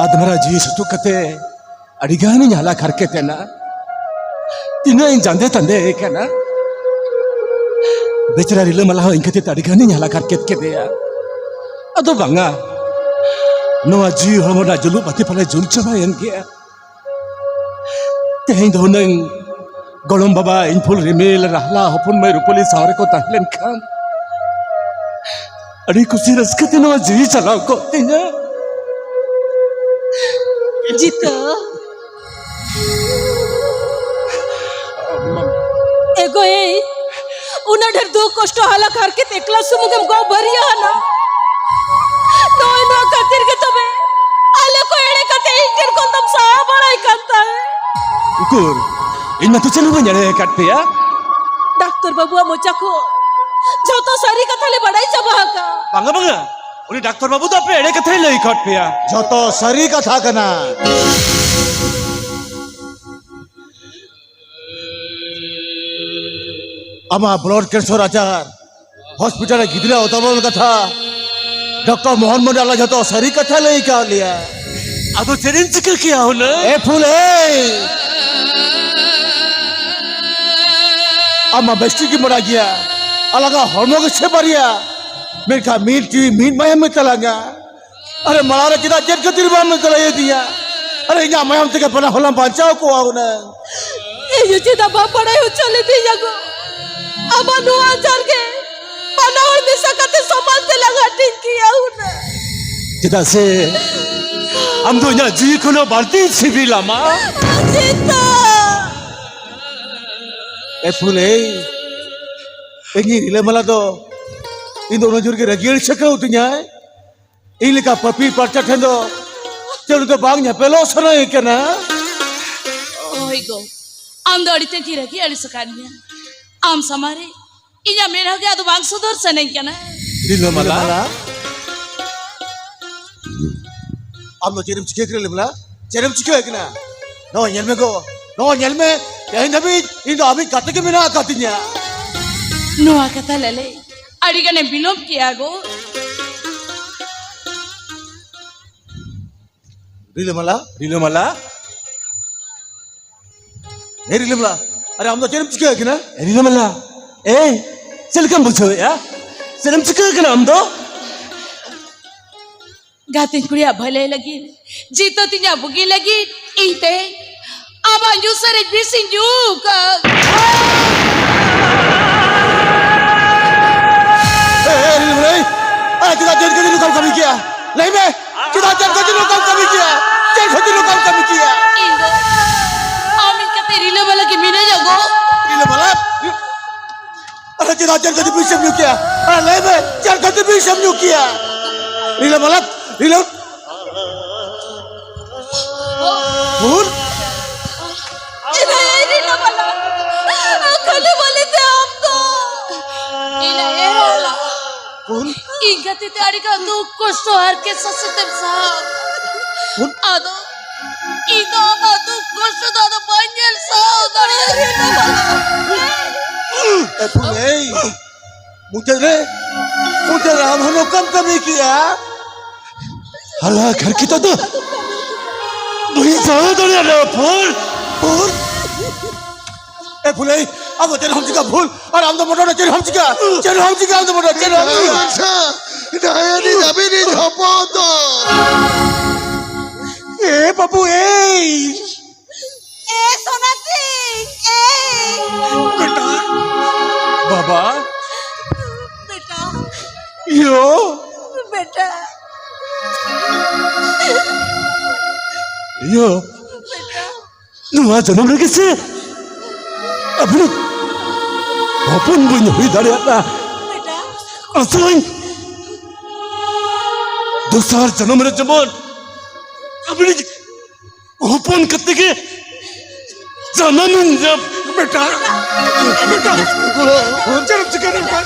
आदमरा जी सुतुकते अड़िगानी हाला करके तेना तीना इन जांदे तंदे एक है ना बेचारा रिले मला हो इनके ते अड़िगानी हाला करके के दिया अदो बंगा नवा जी हमना जुलू बाती पले जुल चबा इनके तेहिं दोनंग गोलम बाबा इनफुल रिमेल रहला हपुन में रुपली सारे को तहलन खान अड़ी कुछ रस्कते नवा जी चलाओ को तीना Jito, ego una der duk kosto hala karke tekla sumugam go bariya na. No katir ke tobe, ala ko ere kate inter ko tam saha badai kanta hai. उकुर इन्ना तो चलो बंजरे कट पे या Doctor babu amocha ko, joto sari kathale badai jaba ka. बंगा बंगा उन्हें doctor बाबू तो अपने एड़े कथे लई कट पे या যত সারি কথা কেনা আমার ব্লাড ক্যান্সার আচার হসপিটালে গিদরা অতবল কথা ডক্টর মোহাম্মদ আল্লাহ যত সারি কথা লই কা লিয়া अब चैलेंज का क्या होना এ ফুল আমার বেস্টি কি মরা গিয়া আলাগা হরমোগ সে পারিয়া मेरे मीट टीवी मीट मयम में चलागा अरे मलारे किदा जेट के तिरबान में चलाए दिया अरे यहाँ मयम तक बना होला बचाओ को आओ ना ये चिता बाप badai ho chale di jago. Ama no ajar ke, pana और मिसा कते समाज से लगा ठीक किया una. जिदा से हम तो यहाँ जी को ना बाल्टी सिविल आमा Jito. ए फूले एंगी रिले मला तो इन दोनों जुर के रगियल शक्ल होती है इले का पपी परचा ठंडो चलो तो बांग यहाँ पहले सुना है क्या ना Oigo, am dori te kira ki ali sakanya. Am samare, iya mera ke adu bang sudor sanai kana. दिलो मला हम लोग चेरम चिके करे लेमला चेरम चिके है क्या नो येल में को नो येल में यही नबी इन तो अभी काटे के बिना काटी है Noa kata lele, adigane bilom kiya go. Relay मला दिलो मला नहीं रिले मला अरे हम लोग चेरम चिके है क्या दिलो मला ए चल कम बुझो या चलम चिका कना हम दो Gatin kuya bhalai lagi, jito tinya bugi lagi, inte. Ama you sare bisin you ka. kita jangan kerja lu kami kia. Lain me, kita jangan kerja lu kami kia. Jangan kerja lu kami kia. Indo, amin kate rilo bala ke mina jago. Ini malah. Ada kita jangan kerja bisam lu kia. Lain me, jangan kerja bisam lu kia. Ini malah, ini. Pur, Ina rilo bala. Kale bale te am to. Ina hala. pur, Ingati te arika du kosto har ke sasetem sa. pur. Ado, ito ama du kosto da do banjel sa. Dari rilo bala. Pur, मुझे राम हम लोग कम कमी किया. हला घर की तो वही जाओ तो यार फूल फूल ए फूले अब तेरे हम का फूल और हम तो मोटा तेरे हम का चलो हम का हम तो मोटा चलो हम का আচ্ছা ডায়ারি যাবে রে ঝপত ए बाबू ए ए सोना सिंह ए बेटा बाबा बेटा यो बेटा यो नुआ जन्म लगे से अपने अपन बुन हुई दाड़े आता बेटा असलाइन दोसार जन्म रे जमन अपने अपन कत्ते के जन्म जब बेटा बेटा चलो चिकन का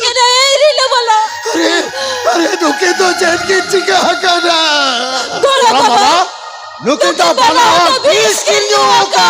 ये रीलो वाला अरे नुके तो चैन की चिका करा बोला बाबा नुकुटा बना 20 किलो का